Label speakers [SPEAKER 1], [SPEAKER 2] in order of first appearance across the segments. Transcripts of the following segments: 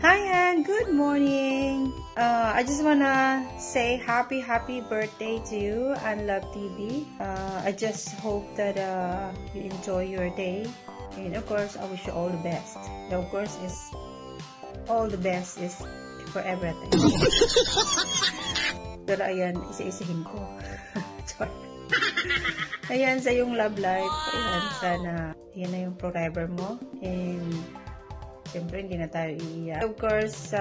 [SPEAKER 1] Hi and good morning. I just wanna say happy birthday to you and Love TV. I just hope that you enjoy your day, and of course I wish you all the best. And of course is all the best is for everything. Pero ayan, isa-isahin ko. Ayan, sa yung love life. Ayan, sana yan na yung forever mo. And siyempre, hindi na tayo iiyak. Of course,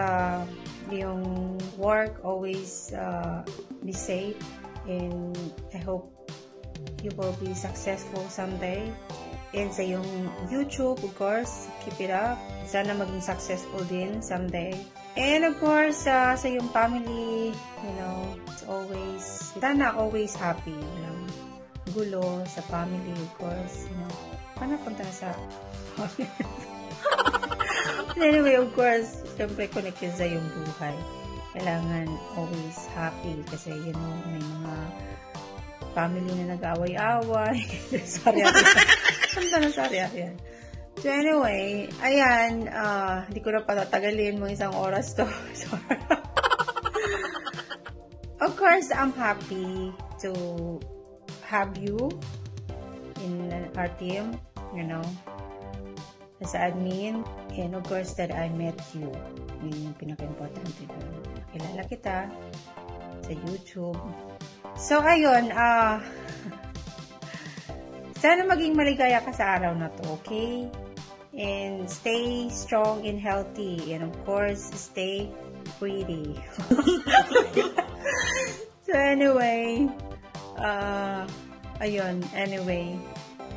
[SPEAKER 1] yung work, always be safe. And I hope you will be successful someday. And sa yung YouTube, of course, keep it up. Sana maging successful din someday. And of course, sa yung family, you know, it's always, sana always happy. Walang gulo sa family, of course. You know, paano punta sa family? Anyway, of course, syempre connected sa yung buhay. Kailangan always happy kasi, you know, may mga family na nag-away-away. Sorry, punta na sorry, yan. So anyway, ayan, hindi ko na patatagalin mo isang oras to. Of course, I'm happy to have you in our team, you know, as admin, and of course that I met you. Yun yung pinaka-importante doon. Kilala kita sa YouTube. So ayun, sana maging maligaya ka sa araw na to, okay? And stay strong and healthy. And of course, stay pretty. So anyway, ayun, anyway,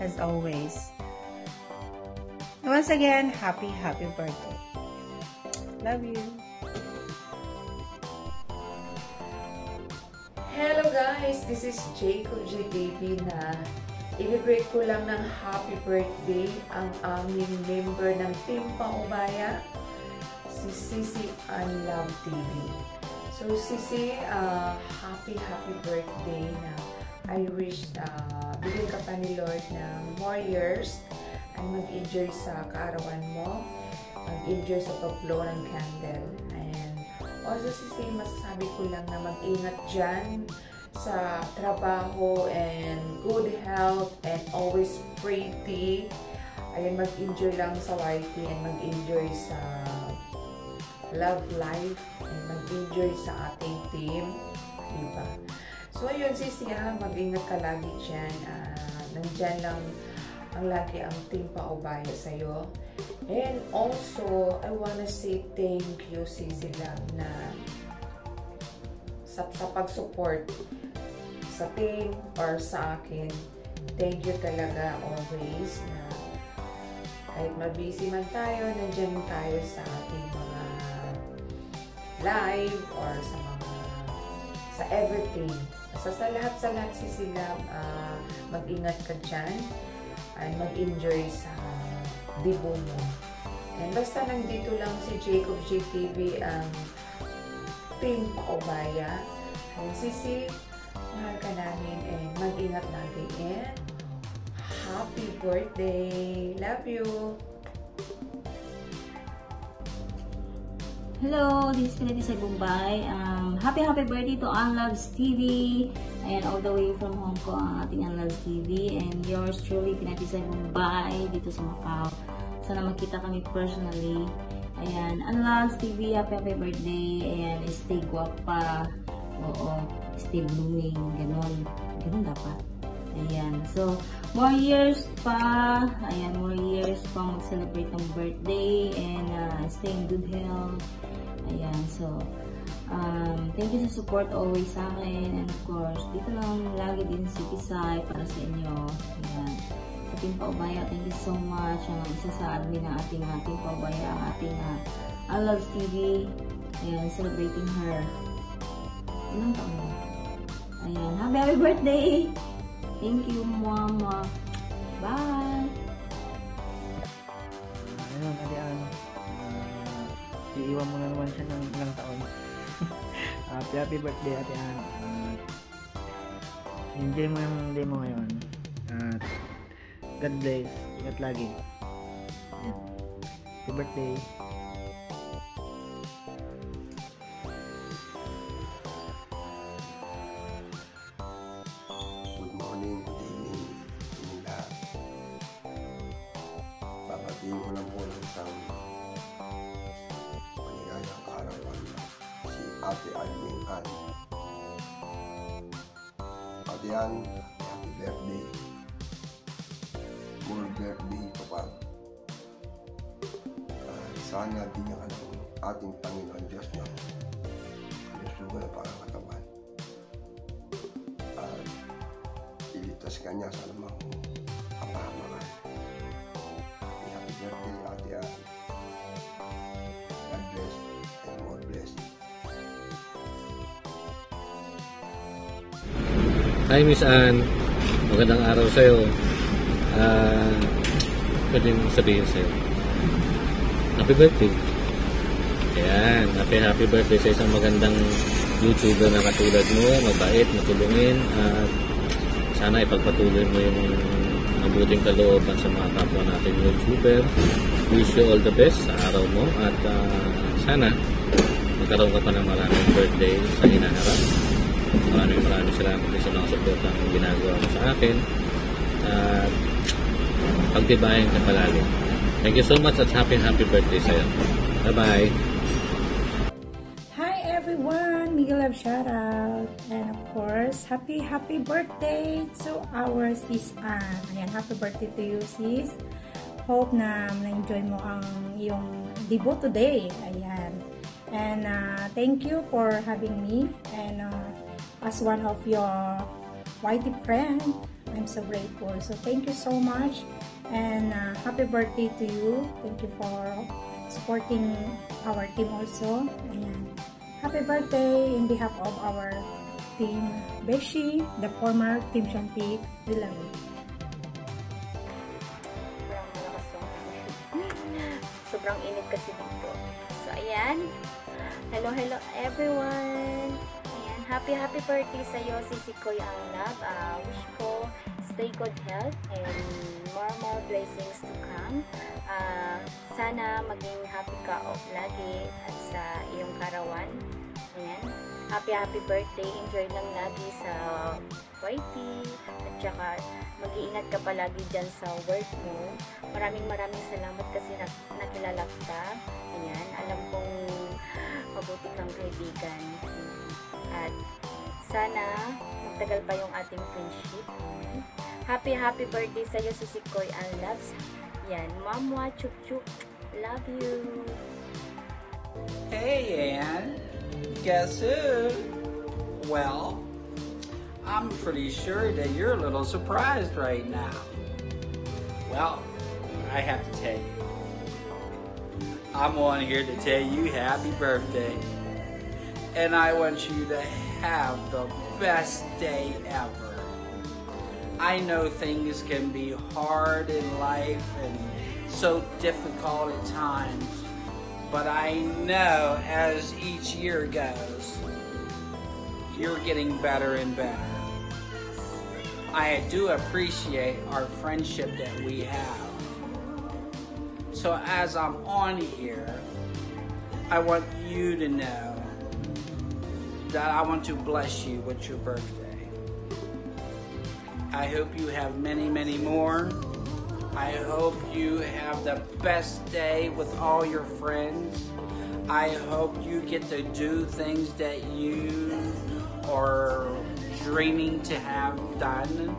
[SPEAKER 1] as always. Once again, happy birthday. Love you.
[SPEAKER 2] Hello guys, this is Jacob J. Baby na i-break ko lang ng happy birthday ang aming member ng Team Paubaya, si Sisi and Love TV. So Sisi, happy birthday na I wish bigyan ka pa ni Lord ng more years and mag-enjoy sa kaarawan mo, mag-enjoy sa pag-blow ng candle. And also Sisi, masasabi ko lang na mag-ingat dyan sa trabaho and good health and always pretty. Ayun, mag-enjoy lang sa YT and mag-enjoy sa love life and mag-enjoy sa ating team. Diba? So, ayun, Sisi, mag-ingat ka lagi dyan. Nandyan lang ang lagi ang Team Paubaya sa'yo. And also, I wanna say thank you, Sisi, lang na sa pag-support sa team or sa akin. Thank you talaga always na kahit mabisi man tayo, nandiyan tayo sa ating mga live or sa everything. Sa lahat sila, mag-ingat ka dyan and mag-enjoy sa dibo mo. And basta nandito lang si Jacob GTV ang Team Paubaya. And Sisi, mahal ka namin and mag-ingat lagi and happy birthday! Love you!
[SPEAKER 3] Hello, this is Pinati sa Bombay. Happy birthday to Unloves TV and all the way from Hong Kong ang ating Unloves TV and yours truly, Pinati sa Bombay dito sa Macau. Sana makita kami personally. Ayan, Unloves TV, happy birthday and stay guwapa. Oo, stay blooming, ganun dapat. Ayan, so more years pa, more years pa mag-celebrate ng birthday and stay in good health. Ayan, so thank you sa support always sa akin, and of course dito lang lagi din si Pisay para sa inyo. Ayan, sa Team Paubaya, thank you so much. Ang isa sa admin ng ating Team Paubaya, ang ating Unloves TV. Ayan, celebrating her. Ilang taon mo? Ayan, happy birthday! Thank you, Mama. Bye!
[SPEAKER 4] Ayun, Adian. Iiwan mo na naman siya ng ilang taon. Happy birthday, Adian. Enjoy mo yung day mo ngayon. God bless. Ingat lagi. Happy birthday.
[SPEAKER 5] Ate Alvin Ann. Ate Ann, happy birthday. More birthday ka pa. Sana bigyan ka ng ating Panginoon Diyos ng kalusugan ng pangangatawan. At ilitas ka niya sa namang kapahamakan. Happy birthday, Ate Ann. God bless and more blessing.
[SPEAKER 6] Hi Miss Ann, magandang araw sa'yo. Pwede mong sabihin sa'yo, happy birthday. Ayan, happy birthday sa isang magandang YouTuber na katulad mo, mabait, matulungin, at sana ipagpatuloy mo yung mabuting kalooban sa mga kapwa natin YouTuber. Wish you all the best sa araw mo, at sana magkaroon ka pa ng maraming birthday sa hinaharap. Maraming salamat sa mga support ang ginagawa mo sa akin, at pagtibayan ka palagi. Thank you so much at happy birthday sa'yo. Bye-bye!
[SPEAKER 1] Hi everyone! Miguel Love shoutout! And of course, happy birthday to our sis Ann. Ayan, happy birthday to you sis. Hope na na-enjoy mo ang iyong debut today. Ayan. And thank you for having me. And as one of your YT friend, I'm so grateful. So thank you so much. And happy birthday to you. Thank you for supporting our team also. Ayan. Happy birthday in behalf of our team Beshi, the former Team Champion. We love you.
[SPEAKER 3] Sobrang init kasi dito. So ayan. Hello everyone. Ayan, happy birthday sa iyo, Sisi Koy ang love. Wish ko stay good health and more blessings to come. Sana maging happy ka lagi at sa iyong karawan. Ayan. Happy birthday. Enjoy lang lagi sa YT. At saka mag-iingat ka palagi dyan sa work mo. Maraming salamat kasi nakilala ka. Ayan. Alam kong mabuti kang kaibigan. At sana magtagal pa yung ating friendship. Happy birthday sa iyo, Sisi Koy and loves. Yan, Mamwa Chuk Chuk. Love you.
[SPEAKER 7] Hey, Ann. Guess who? Well, I'm pretty sure that you're a little surprised right now. Well, I have to tell you, I'm on here to tell you happy birthday. And I want you to have the best day ever. I know things can be hard in life and so difficult at times, but I know as each year goes, you're getting better and better. I do appreciate our friendship that we have. So as I'm on here, I want you to know that I want to bless you with your birthday. I hope you have many more. I hope you have the best day with all your friends. I hope you get to do things that you are dreaming to have done.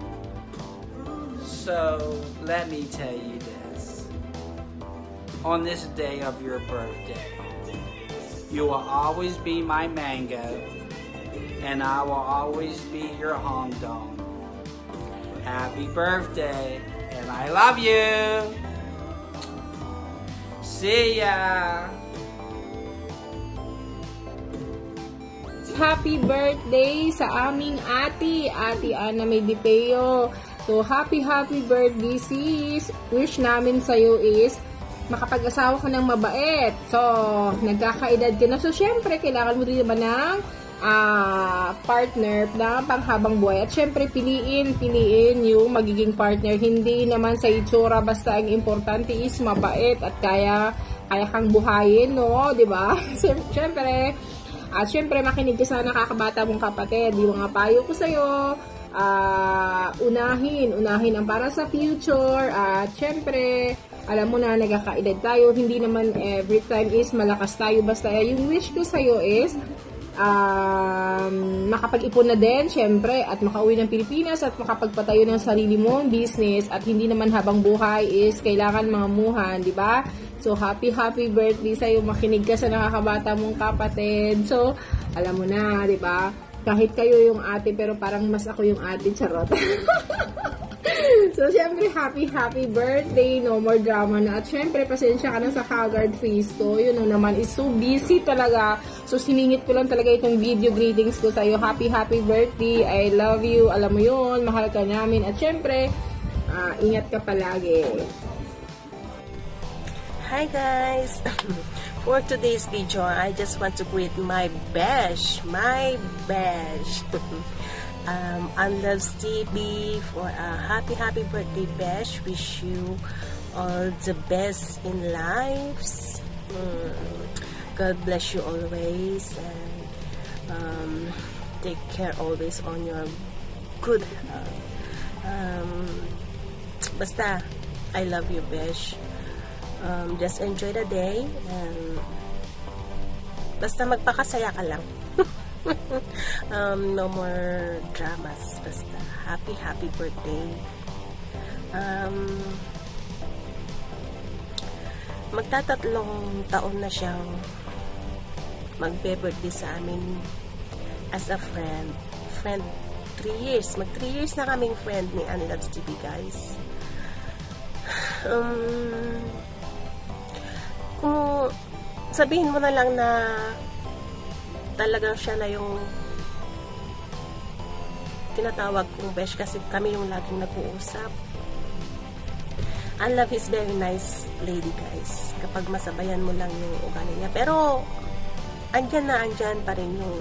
[SPEAKER 7] So let me tell you this. On this day of your birthday, you will always be my mango, and I will always be your Hong Dong. Happy birthday, and I love you. See ya.
[SPEAKER 8] Happy birthday sa aming Ate Ana May Dipeo. So, happy birthday sis. Wish namin sa'yo is makapag-asawa ka ng mabait. So, nagkakaedad ka na. So, syempre, kailangan mo rin naman ng partner na panghabang buhay. At syempre, piliin yung magiging partner. Hindi naman sa itsura, basta ang importante is mabait at kaya kang buhayin, no? Diba? Syempre, makinig ka sa nakakabata mong kapatid. Yung mga payo ko sa'yo, unahin ang para sa future. At syempre, alam mo na, nagkakaedad tayo. Hindi naman every time is malakas tayo. Basta yung wish ko sa'yo is makapag-ipon na din, syempre, at makauwi ng Pilipinas at makapagpatayo ng sarili mong business at hindi naman habang buhay is kailangan mangamuhan, di ba? So, happy birthday sa'yo. Makinig ka sa nakakabata mong kapatid. So, alam mo na, di ba? Kahit kayo yung ate, pero parang mas ako yung ate, charot. So, syempre, happy birthday. No more drama na. At syempre, pasensya ka na sa haggard face ko. Yun naman, is so busy talaga. So, siningit ko lang talaga itong video greetings ko sa'yo. Happy birthday. I love you. Alam mo yun, mahal ka namin. At syempre, ingat ka palagi.
[SPEAKER 9] Hi guys! For today's video, I just want to greet my besh. Unloves TV for a happy birthday, besh. Wish you all the best in lives. God bless you always, and take care always on your good health. Basta, I love you, besh. Just enjoy the day, and basta magpakasaya ka lang. No more dramas. Basta happy birthday. Magtatatlong taon na siyang magbe-birthday sa amin as a friend. 3 years. Mag 3 years na kaming friend ni Unloves TV, guys. Kung sabihin mo na lang na talagang siya na yung tinatawag kong besh, kasi kami yung laging nag-uusap. Unlove is very nice lady, guys. Kapag masabayan mo lang yung ugali niya. Pero andyan pa rin yung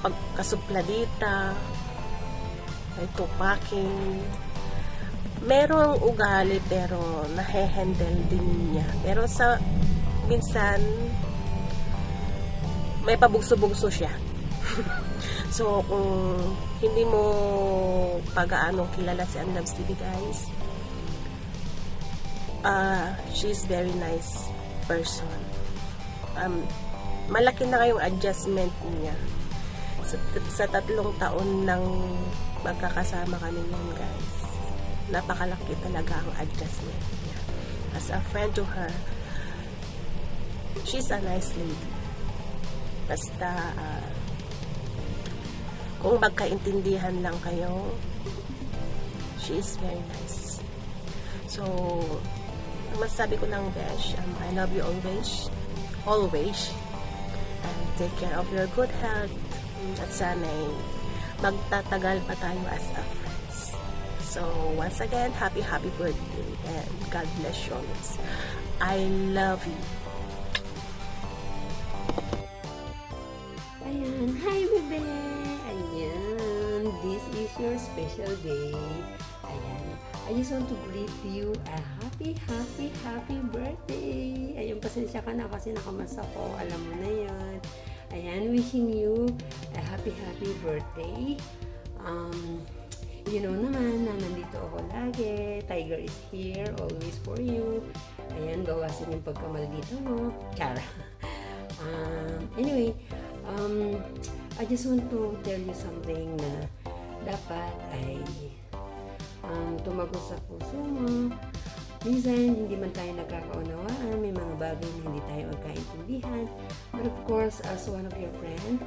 [SPEAKER 9] pagkasupladita, may tupaking. Merong ugali pero nahe-handle din niya. Pero sa minsan may pabugso-bugso siya. So kung hindi mo pag-aano kilala si Unloves TV, guys, she's very nice person. Malaki na kayong adjustment niya sa 3 taon nang magkakasama kami niyan, guys. Napakalaki talaga ang adjustment niya. As a friend to her, she's a nice lady. Basta kung magkaintindihan lang kayo, she is very nice. So masasabi ko lang, besh, I love you always, and take care of your good health, at sana'y magtatagal pa tayo as a friends. So once again, happy birthday, and God bless you always. I love you.
[SPEAKER 10] Ayan, hi bebe! Ayan, this is your special day. Ayan, I just want to greet you a happy birthday! Ayan, pasensya ka na kasi nakamas ako, alam mo na yan. Ayan, wishing you a happy birthday. You know naman na nandito ako lagi. Tiger is here, always for you. Ayan, bawasan yung pagkamaldito mo. Chara. Anyway, I just want to tell you something na dapat ay tumago sa puso mo. Minsan, hindi man tayo nagkakaunawaan, may mga bagay na hindi tayo magkaintindihan. But of course, as one of your friend,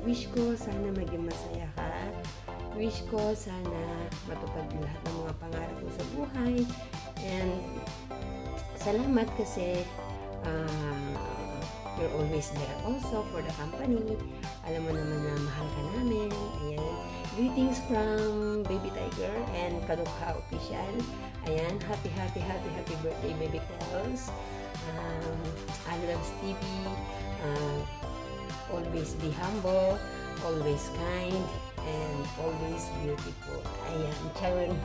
[SPEAKER 10] wish ko sana maging masaya ka. Wish ko sana matupad lahat ng mga pangarap mo sa buhay. And salamat kasi you're always there also for the company. Alam mo naman na mahal ka namin. Ayan. Greetings from Baby Tiger and Kadukha Official. Ayan. Happy birthday, Baby Girls. Unloves TV. Always be humble. Always kind. And always beautiful. Ayan. Charing.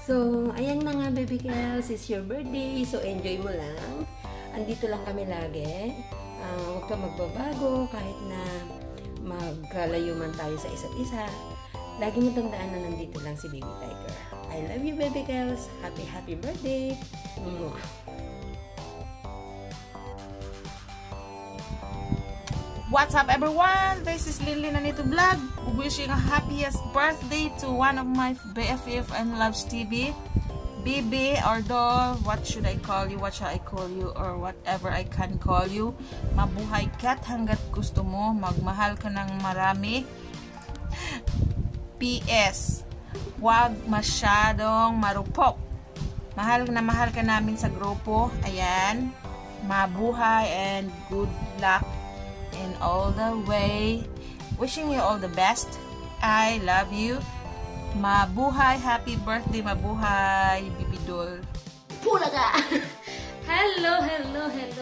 [SPEAKER 10] So, ayan na nga, Baby Girls. It's your birthday. So, enjoy mo lang. Andito lang kami lagi. Huwag ka magbabago kahit na magkalayo man tayo sa isa't isa. Lagi mo tandaan na nandito lang si Baby Tiger. I love you, Baby Girls. Happy birthday. Mwah.
[SPEAKER 11] What's up everyone? This is Lynn Anito Vlog. Wishing a happiest birthday to one of my BFF and Loves TV. Bibi or Doll, what should I call you? What shall I call you? Or whatever I can call you. Mabuhay kat hanggat gusto mo. Magmahal ka ng marami. PS, wag masyadong marupok. Mahal ka namin sa grupo. Ayan. Mabuhay and good luck in all the way. Wishing you all the best. I love you. Mabuhay. Happy birthday. Mabuhay, Bibi Doll.
[SPEAKER 12] Pula ka! Hello,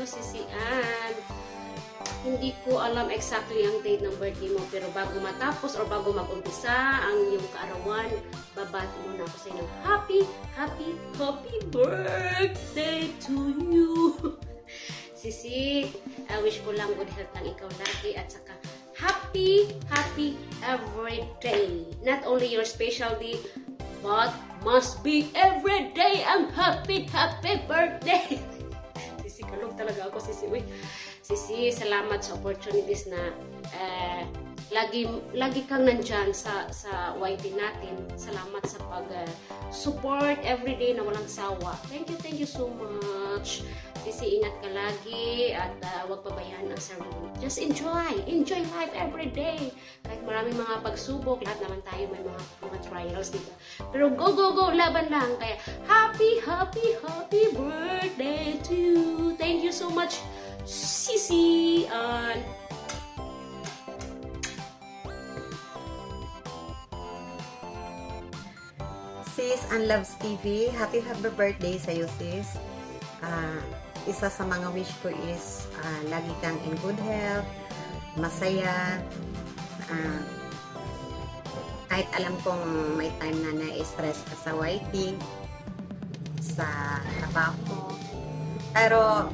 [SPEAKER 12] Sisi Ann. Hindi ko alam exactly ang date ng birthday mo, pero bago matapos or bago mag-umpisa ang iyong kaarawan, babati muna ako sa inyo. Happy birthday to you! Sisi, I wish ko lang good health lang ikaw lagi at saka happy every day. Not only your special day, but must be every day ang happy birthday. Sisi, kalog talaga ako, Sisi. Uy, Sisi, salamat sa opportunities na lagi kang nandyan sa YT natin. Salamat sa pag-support everyday na walang sawa. Thank you so much. Sisi, ingat ka lagi at huwag pabayaan ang sarili. Just enjoy life every day. Kahit maraming mga pagsubok, lahat naman tayo may mga trials dito. Pero go, laban lang. Kaya happy birthday to you. Thank you so much, Sisi.
[SPEAKER 13] Sis and Loves TV, happy birthday sa iyo, sis. Isa sa mga wish ko is lagi kang in good health, masaya. Kahit alam kong may time na na-stress ka sa YT, sa trabaho mo, pero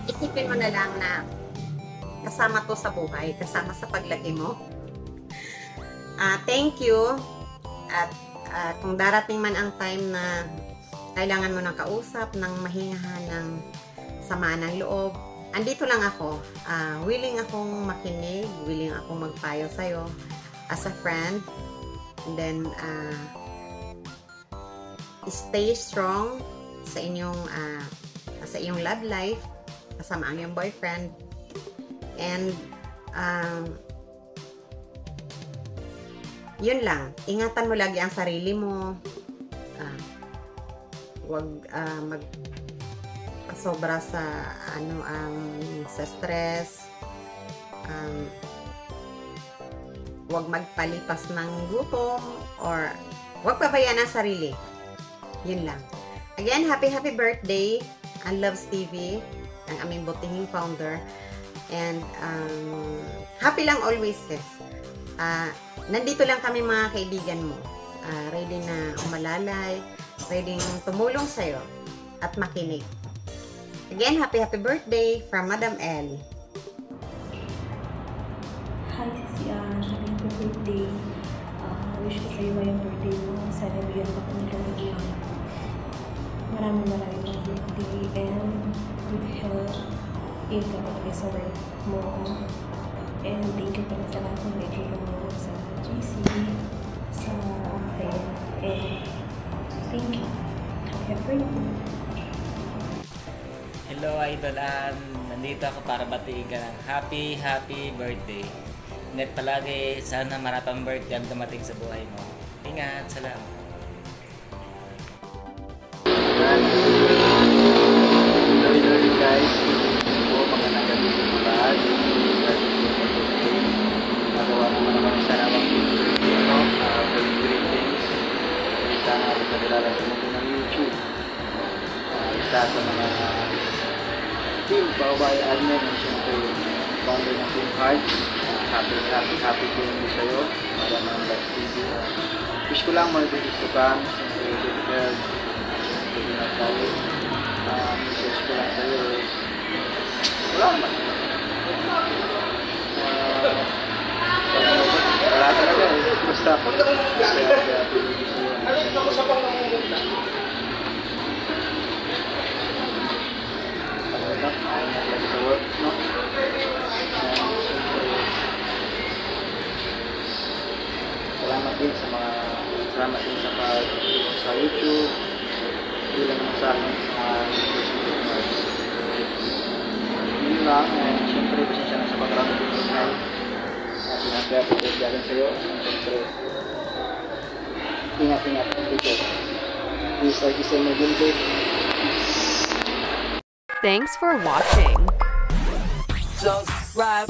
[SPEAKER 13] isipin mo na lang na kasama to sa buhay, kasama sa paglaki mo. Thank you. At kung darating man ang time na kailangan mo ng kausap, ng mahingahan, ng samaan ng loob, andito lang ako. Willing akong makinig, willing akong magpayo sa'yo as a friend. And then, stay strong sa iyong love life, kasama ang iyong boyfriend. And, yun lang. Ingatan mo lagi ang sarili mo. Huwag magpasobra sa sa stress. Huwag magpalipas ng gutom or huwag pabayaan ang sarili. Yun lang. Again, happy birthday ang Loves TV, ang aming butihing founder. And happy lang always, sis. Nandito lang kami mga kaibigan mo. Ready na umalalay, ready tumulong sa'yo at makinig. Again, happy birthday from Madam L.
[SPEAKER 14] Hi, Sisi Ann. Happy birthday. Wish ko sa'yo ngayong birthday mo. Sana bigyan ka ng kaligayahan. Maraming birthday and good health. Ikaw ay sa work mo. And thank you pala sa lahat ng medyo mo sa GC, sa akin. And thank you. Happy birthday.
[SPEAKER 6] Hello, Idol Ann. Nandito ako para batiin ka ng happy birthday. Ingat palagi. Sana maraming birthday ang dumating sa buhay mo. Ingat. Salamat.
[SPEAKER 4] Hello guys. Magandang gabi sa mga lahat. Nagawa naman naman sa namang greetings sa pagkakilala sa mundo ng YouTube. Isa sa mga team Paubay admin at siyempre founder ng Team Hearts. Happy to you sa'yo para ng Loves TV. Wish ko lang mag-gusto ka siyempre good health, siyempre na tayo. Message ko lang sa'yo is wala naman. Wala talaga eh. Basta ako. Lagi sa work, no? happy birthday lang sa'yo. Siyempre, ingat-ingat dito. Please like you say my birthday.
[SPEAKER 15] Thanks for watching.
[SPEAKER 16] Subscribe.